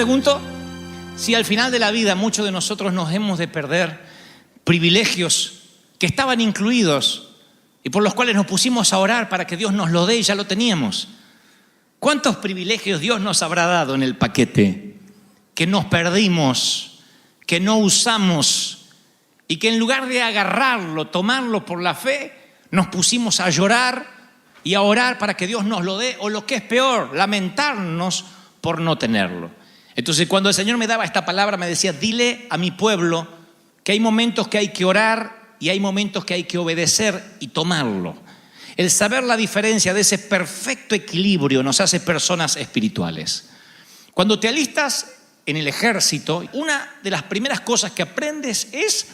Pregunto si al final de la vida muchos de nosotros nos hemos de perder privilegios que estaban incluidos y por los cuales nos pusimos a orar para que Dios nos lo dé y ya lo teníamos. ¿Cuántos privilegios Dios nos habrá dado en el paquete que nos perdimos, que no usamos y que en lugar de agarrarlo, tomarlo por la fe, nos pusimos a llorar y a orar para que Dios nos lo dé, o lo que es peor, lamentarnos por no tenerlo? Entonces, cuando el Señor me daba esta palabra, me decía: dile a mi pueblo que hay momentos que hay que orar y hay momentos que hay que obedecer y tomarlo. El saber la diferencia de ese perfecto equilibrio nos hace personas espirituales. Cuando te alistas en el ejército, una de las primeras cosas que aprendes es: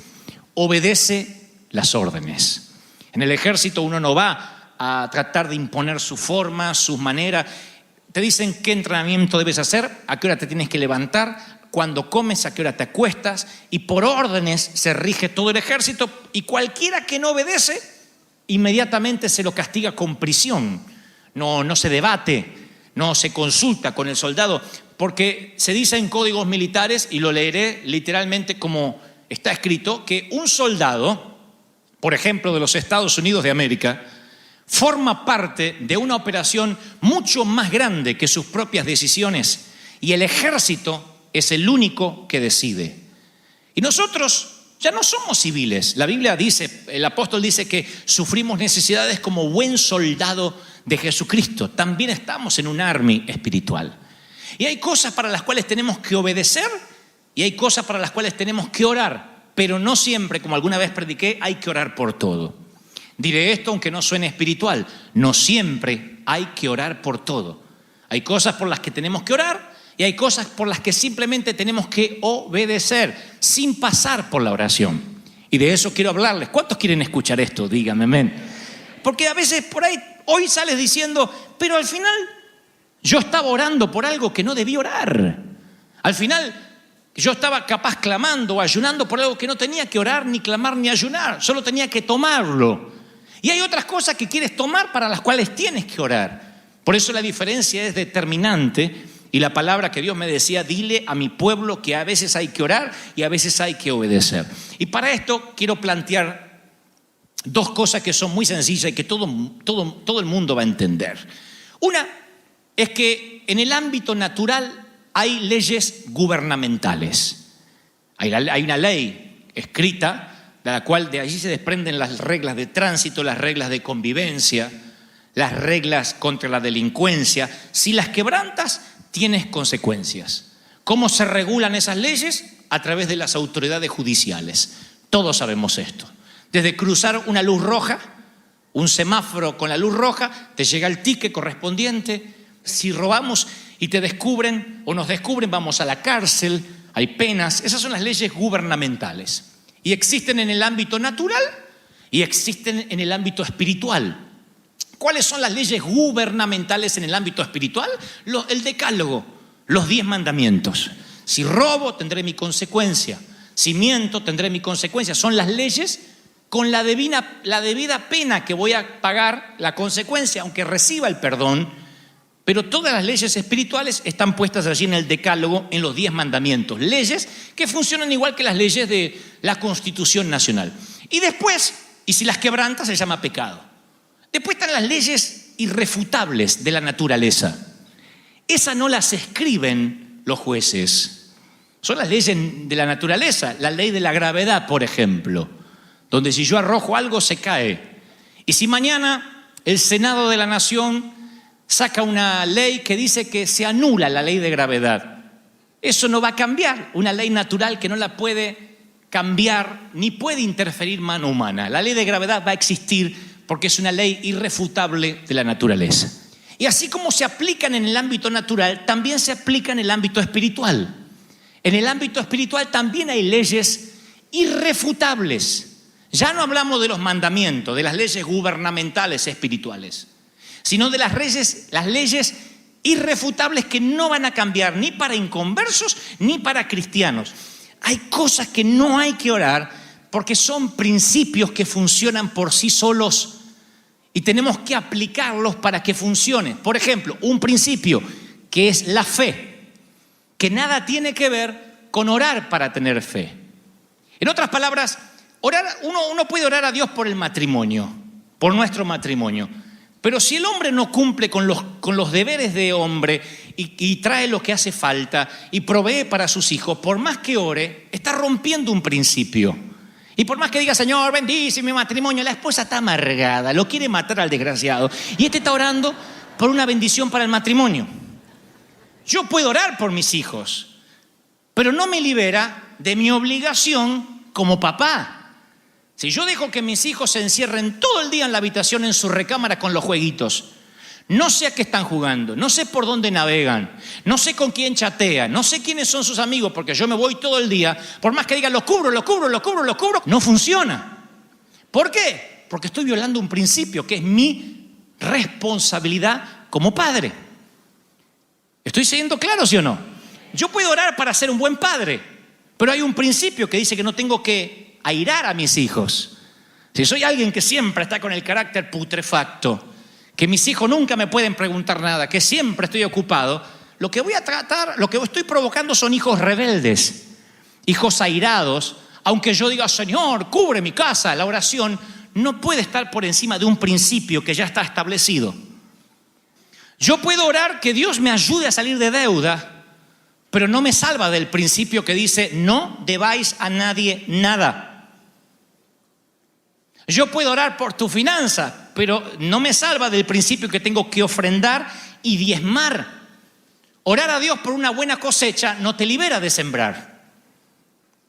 obedece las órdenes. En el ejército uno no va a tratar de imponer su forma, sus maneras. Te dicen qué entrenamiento debes hacer, a qué hora te tienes que levantar, cuando comes, a qué hora te acuestas, y por órdenes se rige todo el ejército, y cualquiera que no obedece, inmediatamente se lo castiga con prisión. No se debate, no se consulta con el soldado, porque se dice en códigos militares, y lo leeré literalmente como está escrito, que un soldado, por ejemplo, de los Estados Unidos de América, forma parte de una operación mucho más grande que sus propias decisiones, y el ejército es el único que decide. Y nosotros ya no somos civiles. La Biblia dice, el apóstol dice que sufrimos necesidades como buen soldado de Jesucristo. También estamos en un army espiritual. Y hay cosas para las cuales tenemos que obedecer y hay cosas para las cuales tenemos que orar. Pero no siempre, como alguna vez prediqué, hay que orar por todo. Diré esto aunque no suene espiritual: no siempre hay que orar por todo. Hay cosas por las que tenemos que orar y hay cosas por las que simplemente tenemos que obedecer sin pasar por la oración. Y de eso quiero hablarles. ¿Cuántos quieren escuchar esto? Díganme amén. Porque a veces por ahí, hoy sales diciendo: pero al final yo estaba orando por algo que no debí orar. Al final yo estaba capaz clamando o ayunando por algo que no tenía que orar, ni clamar, ni ayunar. Solo tenía que tomarlo. Y hay otras cosas que quieres tomar para las cuales tienes que orar. Por eso la diferencia es determinante. Y la palabra que Dios me decía: dile a mi pueblo que a veces hay que orar y a veces hay que obedecer. Y para esto quiero plantear dos cosas que son muy sencillas y que todo el mundo va a entender. Una es que en el ámbito natural hay leyes gubernamentales. Hay una ley escrita de la cual de allí se desprenden las reglas de tránsito, las reglas de convivencia, las reglas contra la delincuencia. Si las quebrantas, tienes consecuencias. ¿Cómo se regulan esas leyes? A través de las autoridades judiciales. Todos sabemos esto. Desde cruzar una luz roja, un semáforo con la luz roja, te llega el ticket correspondiente. Si robamos y te descubren o nos descubren, vamos a la cárcel, hay penas. Esas son las leyes gubernamentales. Y existen en el ámbito natural y existen en el ámbito espiritual. ¿Cuáles son las leyes gubernamentales en el ámbito espiritual? El decálogo, los 10 mandamientos. Si robo, tendré mi consecuencia. Si miento, tendré mi consecuencia. Son las leyes con la debida pena que voy a pagar, la consecuencia, aunque reciba el perdón. Pero todas las leyes espirituales están puestas allí en el decálogo, en los 10 mandamientos. Leyes que funcionan igual que las leyes de la Constitución Nacional. Y después, y si las quebrantas, se llama pecado. Después están las leyes irrefutables de la naturaleza. Esas no las escriben los jueces. Son las leyes de la naturaleza. La ley de la gravedad, por ejemplo, donde si yo arrojo algo, se cae. Y si mañana el Senado de la Nación saca una ley que dice que se anula la ley de gravedad, eso no va a cambiar. Una ley natural que no la puede cambiar ni puede interferir mano humana. La ley de gravedad va a existir porque es una ley irrefutable de la naturaleza. Y así como se aplican en el ámbito natural, también se aplican en el ámbito espiritual. En el ámbito espiritual también hay leyes irrefutables. Ya no hablamos de los mandamientos, de las leyes gubernamentales espirituales, sino de las leyes irrefutables que no van a cambiar ni para inconversos ni para cristianos. Hay cosas que no hay que orar porque son principios que funcionan por sí solos y tenemos que aplicarlos para que funcionen. Por ejemplo, un principio que es la fe. que nada tiene que ver con orar para tener fe. En otras palabras, uno puede orar a Dios por el matrimonio, por nuestro matrimonio. Pero si el hombre no cumple con los deberes de hombre y trae lo que hace falta y provee para sus hijos, por más que ore, está rompiendo un principio. Y por más que diga, Señor, bendice mi matrimonio, la esposa está amargada, lo quiere matar al desgraciado. Y este está orando por una bendición para el matrimonio. Yo puedo orar por mis hijos, pero no me libera de mi obligación como papá. Si yo dejo que mis hijos se encierren todo el día en la habitación, en su recámara con los jueguitos, no sé a qué están jugando, no sé por dónde navegan, no sé con quién chatean, no sé quiénes son sus amigos, porque yo me voy todo el día, por más que digan lo cubro, no funciona. ¿Por qué? Porque estoy violando un principio que es mi responsabilidad como padre. ¿Estoy siendo claro, sí o no? Yo puedo orar para ser un buen padre, pero hay un principio que dice que no tengo que airar a mis hijos. Si soy alguien que siempre está con el carácter putrefacto, que mis hijos nunca me pueden preguntar nada, que siempre estoy ocupado, lo que estoy provocando son hijos rebeldes, hijos airados. Aunque yo diga, Señor, cubre mi casa, la oración no puede estar por encima de un principio que ya está establecido. Yo puedo orar que Dios me ayude a salir de deuda, pero no me salva del principio que dice, no debáis a nadie nada. Yo puedo orar por tu finanza, pero no me salva del principio que tengo que ofrendar y diezmar. Orar a Dios por una buena cosecha no te libera de sembrar.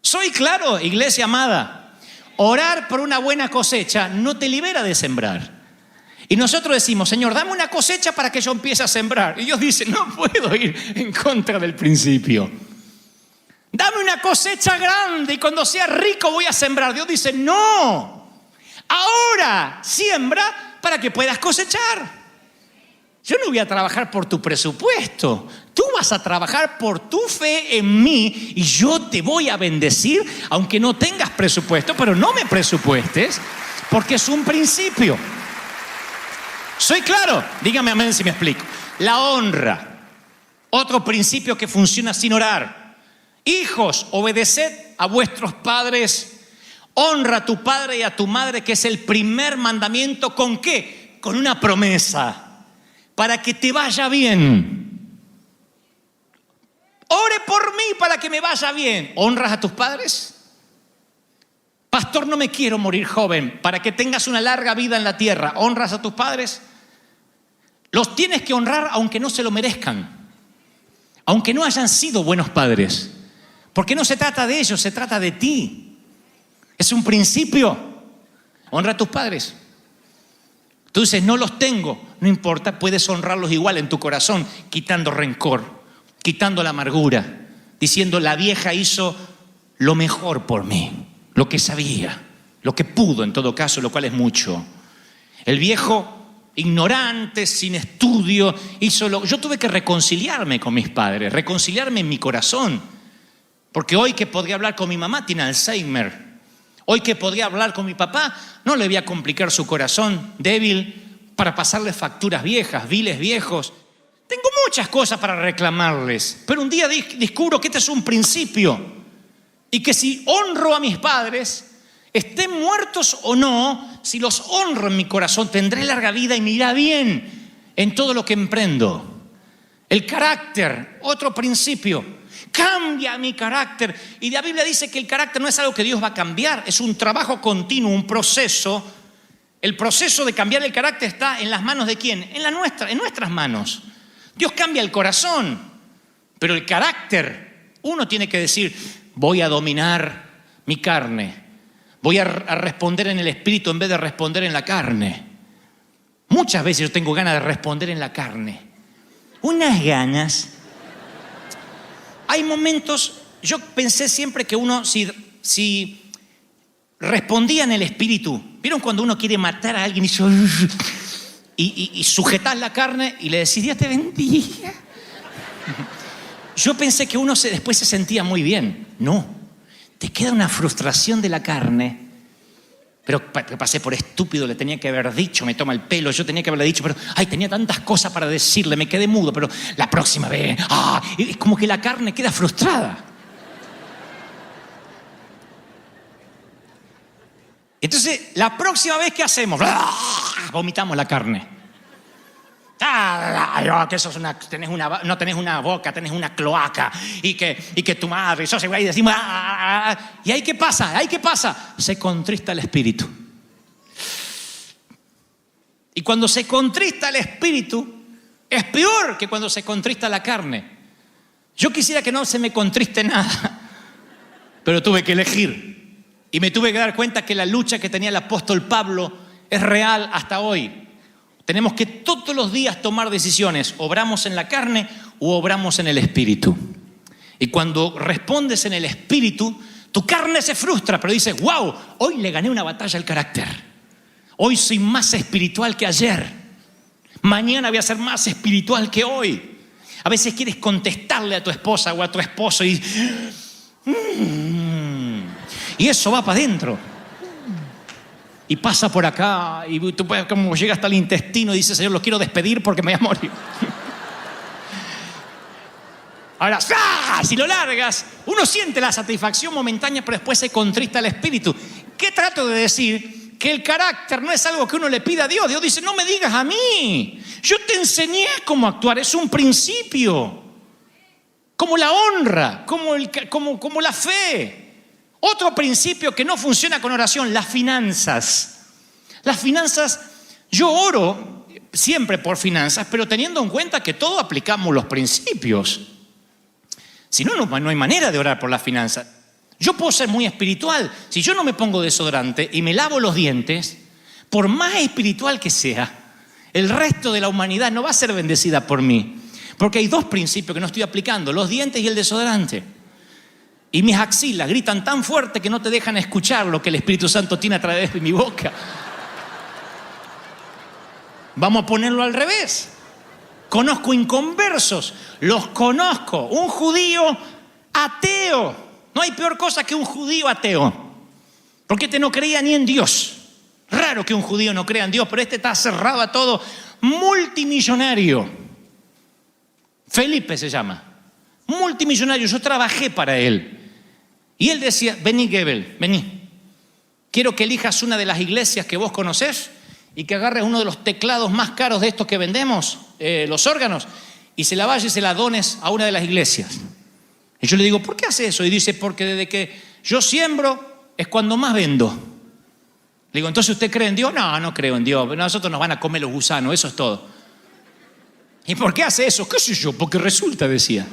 Soy claro, iglesia amada. Orar por una buena cosecha no te libera de sembrar. Y nosotros decimos, Señor, dame una cosecha para que yo empiece a sembrar. Y Dios dice, no puedo ir en contra del principio. Dame una cosecha grande y cuando sea rico voy a sembrar. Dios dice, no. Ahora siembra para que puedas cosechar. Yo no voy a trabajar por tu presupuesto. Tú vas a trabajar por tu fe en mí y yo te voy a bendecir aunque no tengas presupuesto, pero no me presupuestes porque es un principio. ¿Soy claro? Dígame amén si me explico. La honra, otro principio que funciona sin orar. Hijos, obedeced a vuestros padres. Honra a tu padre y a tu madre, que es el primer mandamiento. ¿Con qué? Con una promesa. Para que te vaya bien. Ore por mí para que me vaya bien. ¿Honras a tus padres? Pastor, no me quiero morir joven. Para que tengas una larga vida en la tierra. ¿Honras a tus padres? Los tienes que honrar aunque no se lo merezcan. Aunque no hayan sido buenos padres. Porque no se trata de ellos, se trata de ti. Es un principio. Honra a tus padres. Tú dices, no los tengo. No importa, puedes honrarlos igual en tu corazón, quitando rencor, quitando la amargura, diciendo, la vieja hizo lo mejor por mí, lo que sabía, lo que pudo en todo caso, lo cual es mucho. El viejo, ignorante, sin estudio, yo tuve que reconciliarme con mis padres, reconciliarme en mi corazón. Porque hoy que podría hablar con mi mamá tiene Alzheimer. Hoy que podría hablar con mi papá, no le voy a complicar su corazón débil para pasarle facturas viejas, biles viejos. Tengo muchas cosas para reclamarles, pero un día descubro que este es un principio y que si honro a mis padres, estén muertos o no, si los honro en mi corazón, tendré larga vida y me irá bien en todo lo que emprendo. El carácter, otro principio. Cambia mi carácter. Y la Biblia dice que el carácter no es algo que Dios va a cambiar, es un trabajo continuo, un proceso. El proceso de cambiar el carácter está en las manos de ¿quién? En nuestras manos. Dios cambia el corazón, pero el carácter, uno tiene que decir, voy a dominar mi carne, voy a responder en el espíritu en vez de responder en la carne. Muchas veces yo tengo ganas de responder en la carne. Unas ganas. Hay momentos, yo pensé siempre que uno, si respondía en el espíritu, ¿vieron cuando uno quiere matar a alguien y sujetás la carne y le decís, Dios te bendiga? Yo pensé que uno después se sentía muy bien. No, te queda una frustración de la carne, Pero pasé por estúpido, le tenía que haber dicho, me toma el pelo, yo tenía que haberle dicho, pero tenía tantas cosas para decirle, me quedé mudo, pero la próxima vez, es como que la carne queda frustrada. Entonces, la próxima vez, ¿qué hacemos? Vomitamos la carne. Que no tenés una boca, tenés una cloaca. Y que tu madre, sos igual, y decimos, ¿y ahí qué pasa? ¿Ahí qué pasa? Se contrista el espíritu. Y cuando se contrista el espíritu, es peor que cuando se contrista la carne. Yo quisiera que no se me contriste nada, pero tuve que elegir. Y me tuve que dar cuenta que la lucha que tenía el apóstol Pablo es real hasta hoy. Tenemos que todos los días tomar decisiones. Obramos en la carne o obramos en el espíritu. Y cuando respondes en el espíritu, tu carne se frustra, pero dices, wow, hoy le gané una batalla al carácter. Hoy soy más espiritual que ayer. Mañana voy a ser más espiritual que hoy. A veces quieres contestarle a tu esposa o a tu esposo y eso va para adentro. Y pasa por acá y tú puedes, como llega hasta el intestino y dice, Señor, lo quiero despedir porque me voy a morir. Ahora, si lo largas, uno siente la satisfacción momentánea, pero después se contrista el espíritu. ¿Qué trato de decir? Que el carácter no es algo que uno le pida a Dios. Dios dice, no me digas a mí. Yo te enseñé cómo actuar, es un principio. Como la honra, como la fe. Otro principio que no funciona con oración, las finanzas. Las finanzas, yo oro siempre por finanzas, pero teniendo en cuenta que todos aplicamos los principios. Si no, no hay manera de orar por las finanzas. Yo puedo ser muy espiritual. Si yo no me pongo desodorante y me lavo los dientes, por más espiritual que sea, el resto de la humanidad no va a ser bendecida por mí. Porque hay dos principios que no estoy aplicando, los dientes y el desodorante. Y mis axilas gritan tan fuerte que no te dejan escuchar lo que el Espíritu Santo tiene a través de mi boca. Vamos a ponerlo al revés. Conozco inconversos, los conozco. Un judío ateo. No hay peor cosa que un judío ateo. Porque este no creía ni en Dios. Raro que un judío no crea en Dios, pero este está cerrado a todo. Multimillonario. Felipe se llama. Multimillonario. Yo trabajé para él. Y él decía, vení Gebel, vení. Quiero que elijas una de las iglesias que vos conocés y que agarres uno de los teclados más caros de estos que vendemos, los órganos, y se la vayas y se la dones a una de las iglesias. Y yo le digo, ¿por qué hace eso? Y dice, porque desde que yo siembro es cuando más vendo. Le digo, ¿entonces usted cree en Dios? No, no creo en Dios. Nosotros nos van a comer los gusanos, eso es todo. ¿Y por qué hace eso? ¿Qué sé yo? Porque resulta, decía.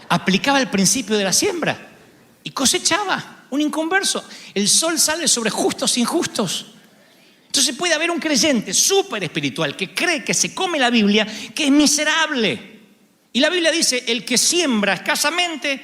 Aplicaba el principio de la siembra y cosechaba. Un inconverso. El sol sale sobre justos e injustos. Entonces puede haber un creyente súper espiritual que cree que se come la Biblia, que es miserable. Y la Biblia dice, el que siembra escasamente,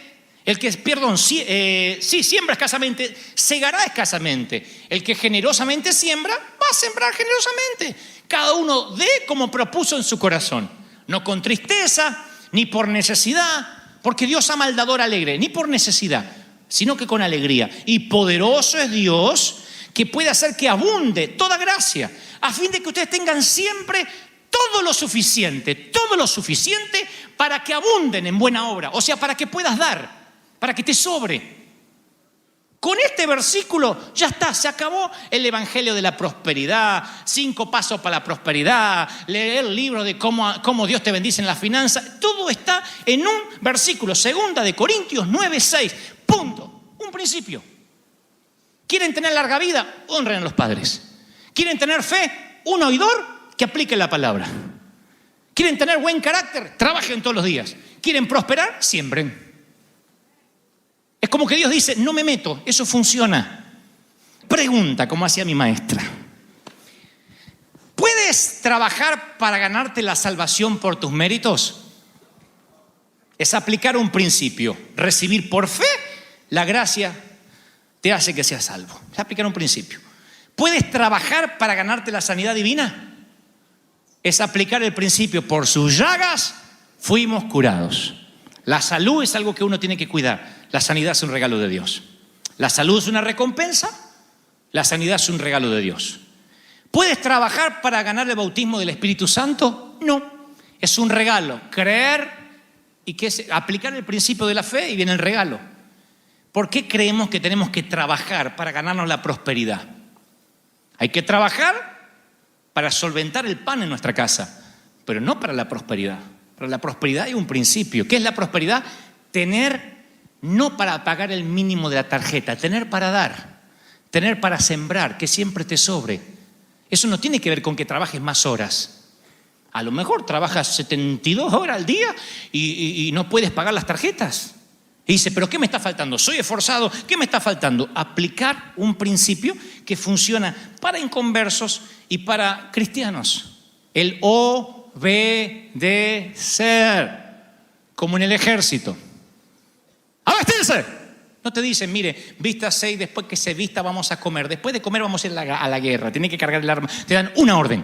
siembra escasamente, segará escasamente. El que generosamente siembra, va a sembrar generosamente. Cada uno dé como propuso en su corazón. No con tristeza, ni por necesidad, porque Dios ama al dador alegre, ni por necesidad, sino que con alegría. Y poderoso es Dios que puede hacer que abunde toda gracia, a fin de que ustedes tengan siempre todo lo suficiente para que abunden en buena obra. O sea, para que puedas dar, para que te sobre. Con este versículo ya está, se acabó el evangelio de la prosperidad, 5 pasos para la prosperidad, leer el libro de cómo Dios te bendice en las finanzas. Todo está en un versículo, 2 Corintios 9:6. Punto. Un principio. ¿Quieren tener larga vida? Honren a los padres. ¿Quieren tener fe? Un oidor que aplique la palabra. ¿Quieren tener buen carácter? Trabajen todos los días. ¿Quieren prosperar? Siembren. Es como que Dios dice, no me meto, eso funciona. Pregunta, como hacía mi maestra. ¿Puedes trabajar para ganarte la salvación por tus méritos? Es aplicar un principio. Recibir por fe la gracia te hace que seas salvo. Es aplicar un principio. ¿Puedes trabajar para ganarte la sanidad divina? Es aplicar el principio. Por sus llagas fuimos curados. La salud es algo que uno tiene que cuidar. La sanidad es un regalo de Dios. La salud es una recompensa La sanidad es un regalo de Dios. ¿Puedes trabajar para ganar el bautismo del Espíritu Santo? No, es un regalo. Creer y aplicar el principio de la fe y viene el regalo. ¿Por qué creemos que tenemos que trabajar para ganarnos la prosperidad? Hay que trabajar para solventar el pan en nuestra casa, pero no para la prosperidad. Para la prosperidad hay un principio. ¿Qué es la prosperidad? Tener no para pagar el mínimo de la tarjeta, tener para dar, tener para sembrar, que siempre te sobre. Eso no tiene que ver con que trabajes más horas. A lo mejor trabajas 72 horas al día y no puedes pagar las tarjetas. Y dice, ¿pero qué me está faltando? Soy esforzado, ¿qué me está faltando? Aplicar un principio que funciona para inconversos y para cristianos. El obedecer, como en el ejército. ¡A vestirse! No te dicen, mire, vístase y después que se vista vamos a comer. Después de comer vamos a ir a la guerra. Tiene que cargar el arma. Te dan una orden.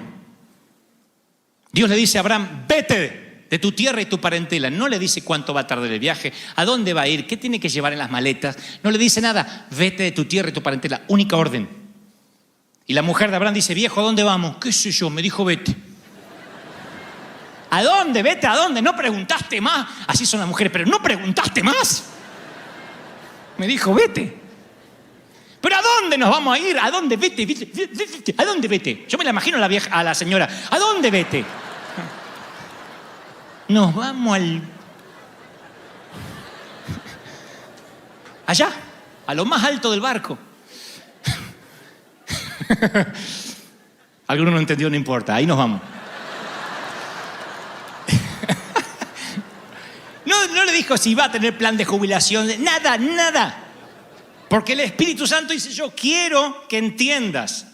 Dios le dice a Abraham, vete de tu tierra y tu parentela. No le dice cuánto va a tardar el viaje, a dónde va a ir, qué tiene que llevar en las maletas. No le dice nada. Vete de tu tierra y tu parentela. Única orden. Y la mujer de Abraham dice, viejo, ¿a dónde vamos? ¿Qué sé yo? Me dijo, vete. ¿A dónde? Vete, ¿a dónde? No preguntaste más. Así son las mujeres, pero no preguntaste más. Me dijo, vete. ¿Pero a dónde nos vamos a ir? ¿A dónde? Vete, vete, vete. ¿A dónde vete? Yo me la imagino a la señora. ¿A dónde vete? Nos vamos allá, a lo más alto del barco. Alguno no entendió, no importa, ahí nos vamos. No le dijo si va a tener plan de jubilación, nada. Porque el Espíritu Santo dice, yo quiero que entiendas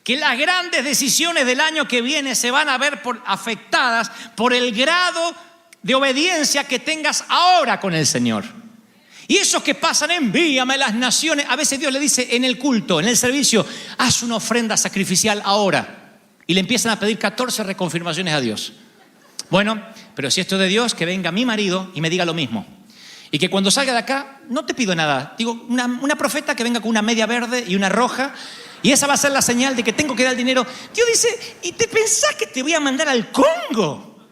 que las grandes decisiones del año que viene se van a ver afectadas por el grado de obediencia que tengas ahora con el Señor. Y esos que pasan, envíame a las naciones. A veces Dios le dice en el culto, en el servicio, haz una ofrenda sacrificial ahora. Y le empiezan a pedir 14 reconfirmaciones a Dios. Bueno, pero si esto es de Dios, que venga mi marido y me diga lo mismo. Y que cuando salga de acá, no te pido nada. Digo, una profeta que venga con una media verde y una roja. Y esa va a ser la señal de que tengo que dar el dinero. Dios dice, ¿y te pensás que te voy a mandar al Congo?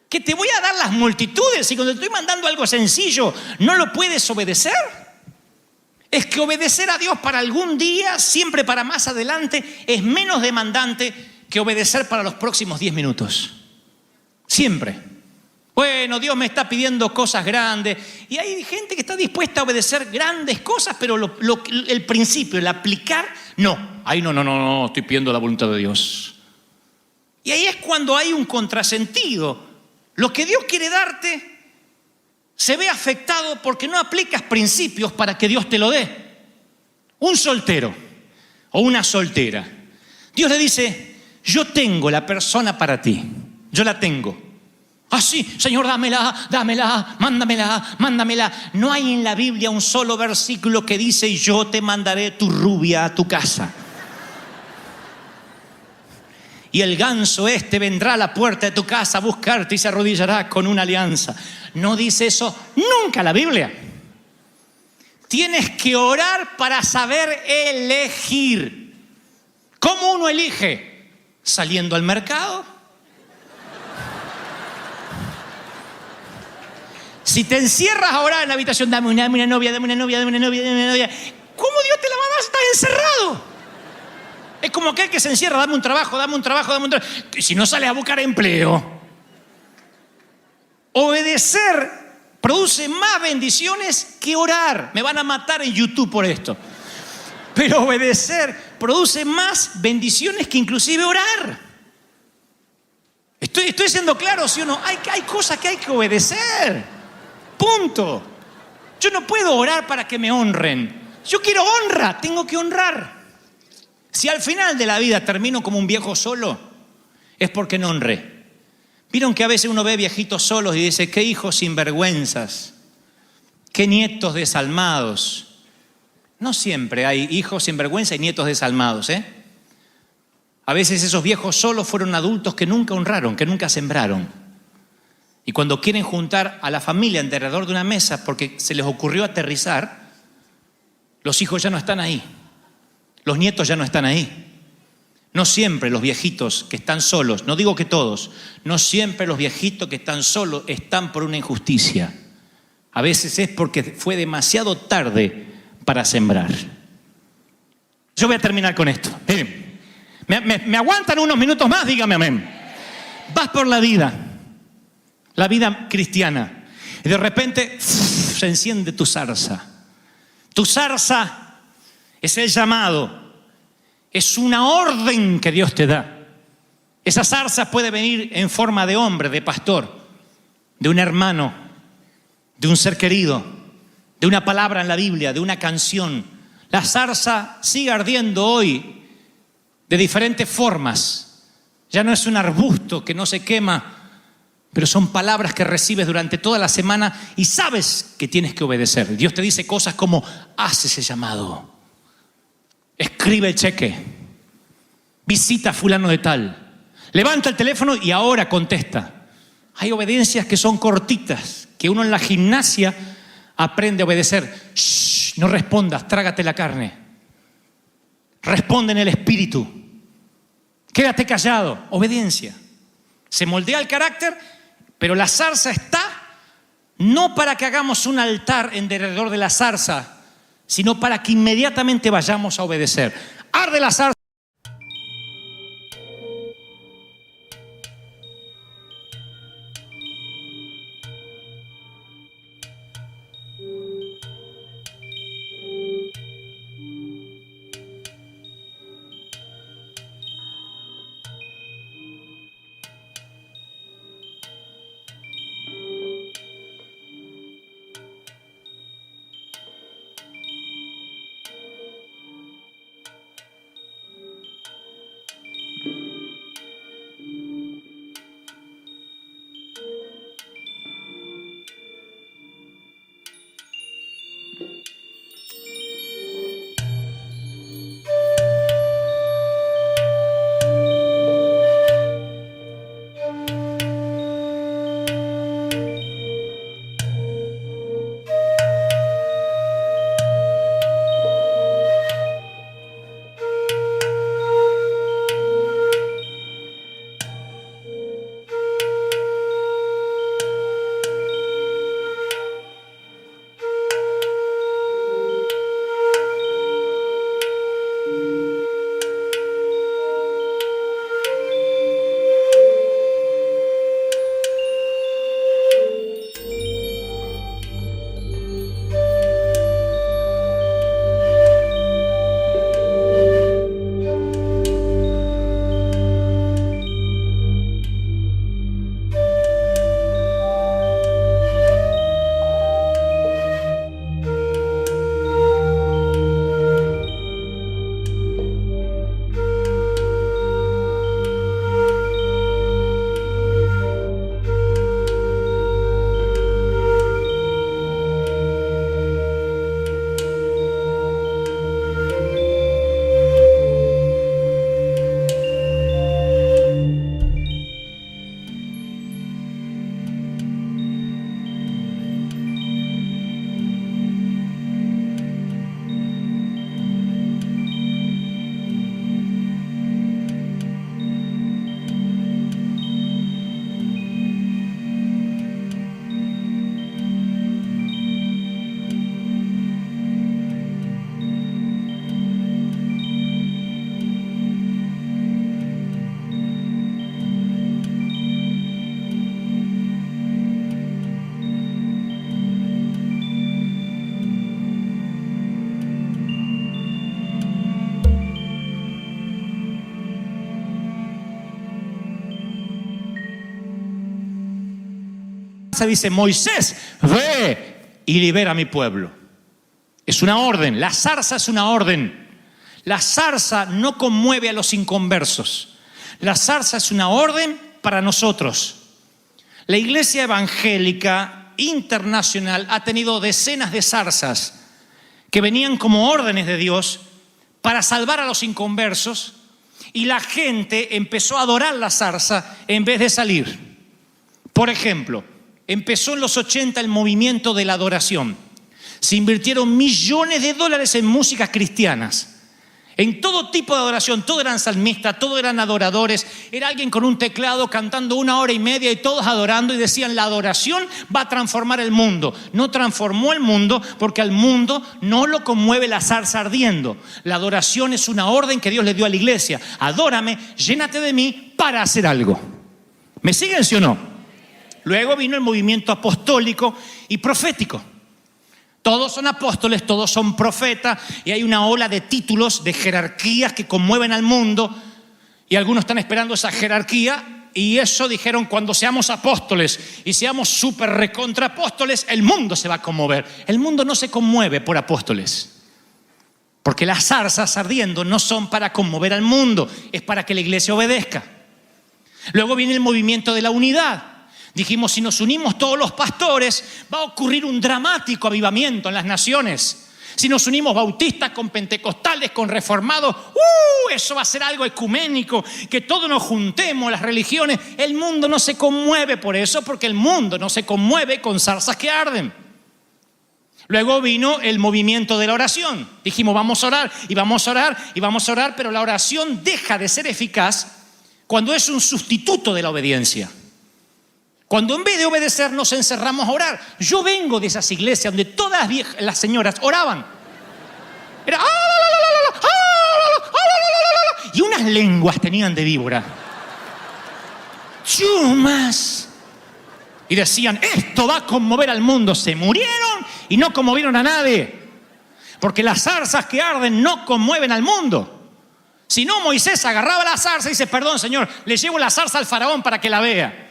¿Que te voy a dar las multitudes? Y cuando te estoy mandando algo sencillo, ¿no lo puedes obedecer? Es que obedecer a Dios para algún día, siempre para más adelante, es menos demandante que obedecer para los próximos 10 minutos. Siempre. Bueno, Dios me está pidiendo cosas grandes. Y hay gente que está dispuesta a obedecer grandes cosas, pero el principio, el aplicar, no. Ahí no, estoy pidiendo la voluntad de Dios. Y ahí es cuando hay un contrasentido. Lo que Dios quiere darte se ve afectado porque no aplicas principios para que Dios te lo dé. Un soltero o una soltera. Dios le dice, yo tengo la persona para ti. Yo la tengo. Ah, sí, Señor, dámela, mándamela. No hay en la Biblia un solo versículo que dice, yo te mandaré tu rubia a tu casa. Y el ganso vendrá a la puerta de tu casa a buscarte y se arrodillará con una alianza. No dice eso nunca la Biblia. Tienes que orar para saber elegir. ¿Cómo uno elige? Saliendo al mercado. Si te encierras a orar en la habitación, dame una novia. ¿Cómo Dios te la va a dar si estás encerrado? Es como aquel que se encierra, dame un trabajo. Y si no sales a buscar empleo. Obedecer produce más bendiciones que orar. Me van a matar en YouTube por esto. Pero obedecer produce más bendiciones que inclusive orar. Estoy siendo claro, ¿sí o no? Hay cosas que hay que obedecer. Punto. Yo no puedo orar para que me honren. Yo quiero honra, tengo que honrar. Si al final de la vida termino como un viejo solo, es porque no honré. Vieron que a veces uno ve viejitos solos y dice, qué hijos sinvergüenzas, qué nietos desalmados. No siempre hay hijos sinvergüenza y nietos desalmados, ¿eh? A veces esos viejos solos fueron adultos que nunca honraron, que nunca sembraron. Y cuando quieren juntar a la familia alrededor de una mesa porque se les ocurrió aterrizar, los hijos ya no están ahí. Los nietos ya no están ahí. No siempre los viejitos que están solos, no digo que todos, no siempre los viejitos que están solos están por una injusticia. A veces es porque fue demasiado tarde para sembrar. Yo voy a terminar con esto. Miren, ¿me aguantan unos minutos más? Dígame amén. Vas por la vida cristiana, y de repente se enciende tu zarza. Tu zarza es el llamado, es una orden que Dios te da. Esa zarza puede venir en forma de hombre, de pastor, de un hermano, de un ser querido, de una palabra en la Biblia, de una canción. La zarza sigue ardiendo hoy de diferentes formas. Ya no es un arbusto que no se quema, pero son palabras que recibes durante toda la semana y sabes que tienes que obedecer. Dios te dice cosas como: haz ese llamado, escribe el cheque, visita a fulano de tal, levanta el teléfono y ahora contesta. Hay obediencias que son cortitas, que uno en la gimnasia aprende a obedecer. Shh, no respondas, trágate la carne. Responde en el espíritu. Quédate callado. Obediencia. Se moldea el carácter, pero la zarza está no para que hagamos un altar en derredor de la zarza, sino para que inmediatamente vayamos a obedecer. Arde la zarza. Dice: Moisés, ve y libera a mi pueblo. Es una orden. La zarza es una orden. La zarza no conmueve a los inconversos. La zarza es una orden para nosotros. La Iglesia Evangélica Internacional ha tenido decenas de zarzas que venían como órdenes de Dios para salvar a los inconversos, y la gente empezó a adorar la zarza en vez de salir. Por ejemplo, empezó en los 80 el movimiento de la adoración. Se invirtieron millones de dólares en músicas cristianas. En todo tipo de adoración, todos eran salmistas, todos eran adoradores. Era alguien con un teclado cantando 1 hora y media y todos adorando y decían, la adoración va a transformar el mundo. No transformó el mundo porque al mundo no lo conmueve la zarza ardiendo. La adoración es una orden que Dios le dio a la iglesia. Adórame, llénate de mí para hacer algo. ¿Me siguen, sí o no? Luego vino el movimiento apostólico y profético. Todos son apóstoles, todos son profetas y hay una ola de títulos, de jerarquías que conmueven al mundo y algunos están esperando esa jerarquía y eso dijeron, cuando seamos apóstoles y seamos súper recontra apóstoles, el mundo se va a conmover. El mundo no se conmueve por apóstoles, porque las zarzas ardiendo no son para conmover al mundo, es para que la iglesia obedezca. Luego viene el movimiento de la unidad. Dijimos, si nos unimos todos los pastores, va a ocurrir un dramático avivamiento en las naciones. Si nos unimos bautistas con pentecostales, con reformados, eso va a ser algo ecuménico, que todos nos juntemos, las religiones. El mundo no se conmueve por eso, porque el mundo no se conmueve con zarzas que arden. Luego vino el movimiento de la oración. Dijimos, vamos a orar, y vamos a orar, y vamos a orar, pero la oración deja de ser eficaz cuando es un sustituto de la obediencia. Cuando en vez de obedecer nos encerramos a orar. Yo vengo de esas iglesias donde todas las señoras oraban. Era y unas lenguas tenían de víbora. Chumas. Y decían, esto va a conmover al mundo. Se murieron y no conmovieron a nadie. Porque las zarzas que arden no conmueven al mundo. Si no, Moisés agarraba la zarza y dice, perdón, Señor, le llevo la zarza al faraón para que la vea.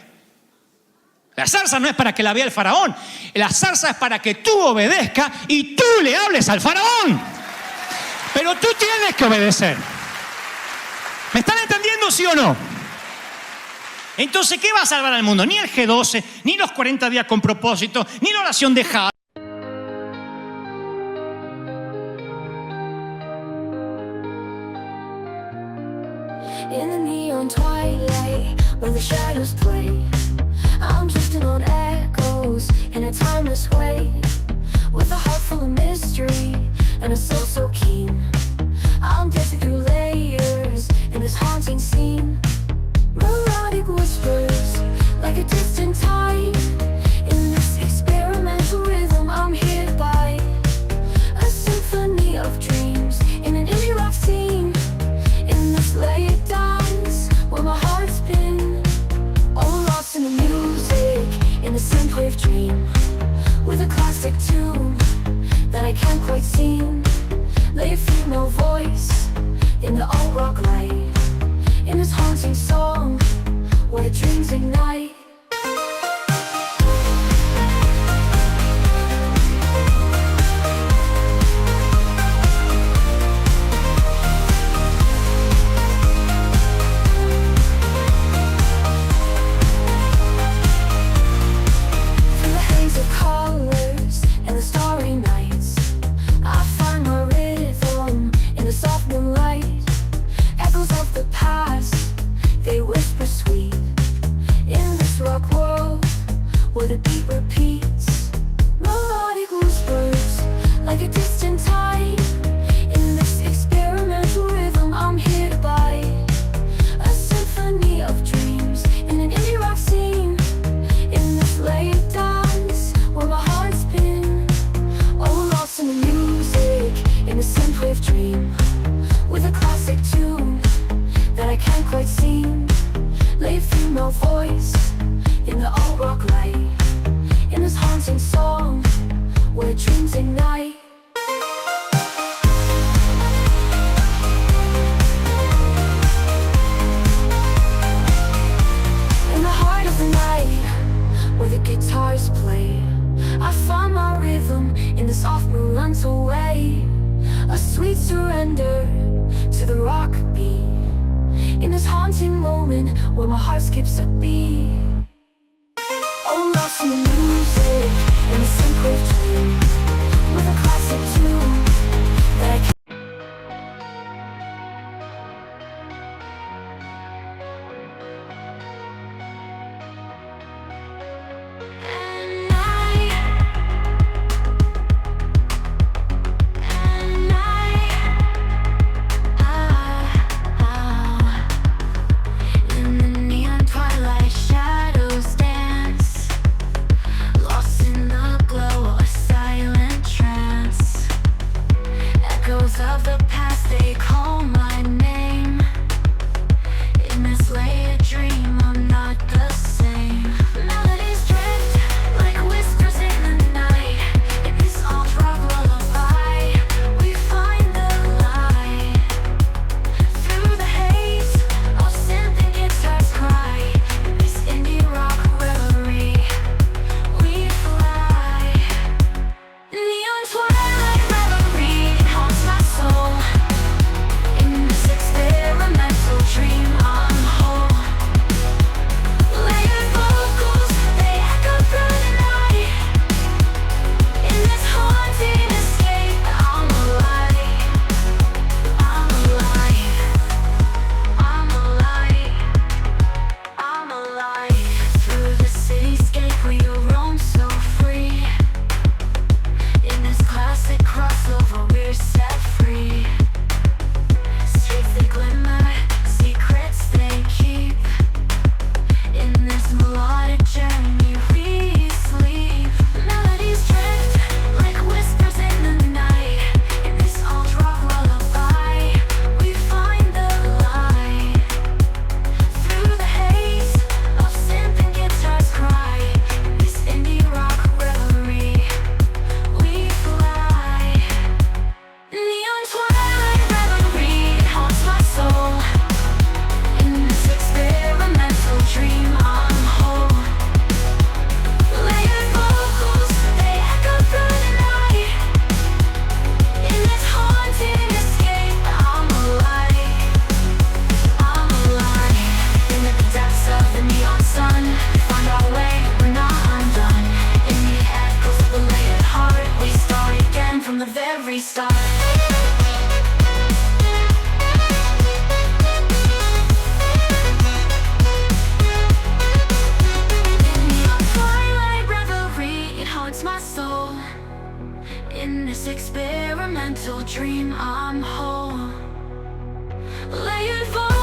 La zarza no es para que la vea el faraón. La zarza es para que tú obedezcas y tú le hables al faraón. Pero tú tienes que obedecer. ¿Me están entendiendo, sí o no? Entonces, ¿qué va a salvar al mundo? Ni el G12, ni los 40 días con propósito, ni la oración de Jabes. In the neon twilight, where the shadows play, I'm drifting on echoes in a timeless way, with a heart full of mystery and a soul so keen. I'm dancing through layers in this haunting scene. Melodic whispers, like a distant tide. In this experimental rhythm, I'm hit by a symphony of dreams in an indie rock scene. In this layered dance, where my heart's been all lost in the music, in a synthwave dream, with a classic tune that I can't quite seem. Lay a female voice in the alt rock light, in this haunting song where dreams ignite. Through the haze of colors and the starry nights, I find my rhythm in the soft moonlight. Echoes of the past, they whisper sweet, in this rock world where the beat repeats. Melodic whispers, like a distant tide. In this experimental rhythm, I'm hit by a symphony of dreams in an indie rock scene. In this layered dance, where my heart's been all lost in the music, in a synthwave dream, with a classic tune that I can't quite seem. Lay a female voice in the alt rock light, in this haunting song where dreams ignite. In the heart of the night, where the guitars play, I find my rhythm in the soft melantal way. A sweet surrender to the rock beat, in this haunting moment where my heart skips a beat. Oh, lost in the music, in the synchronous dream, with a classic tune that I can't. every star. In neon twilight reverie, it haunts my soul. In this experimental dream, I'm whole. Layered voice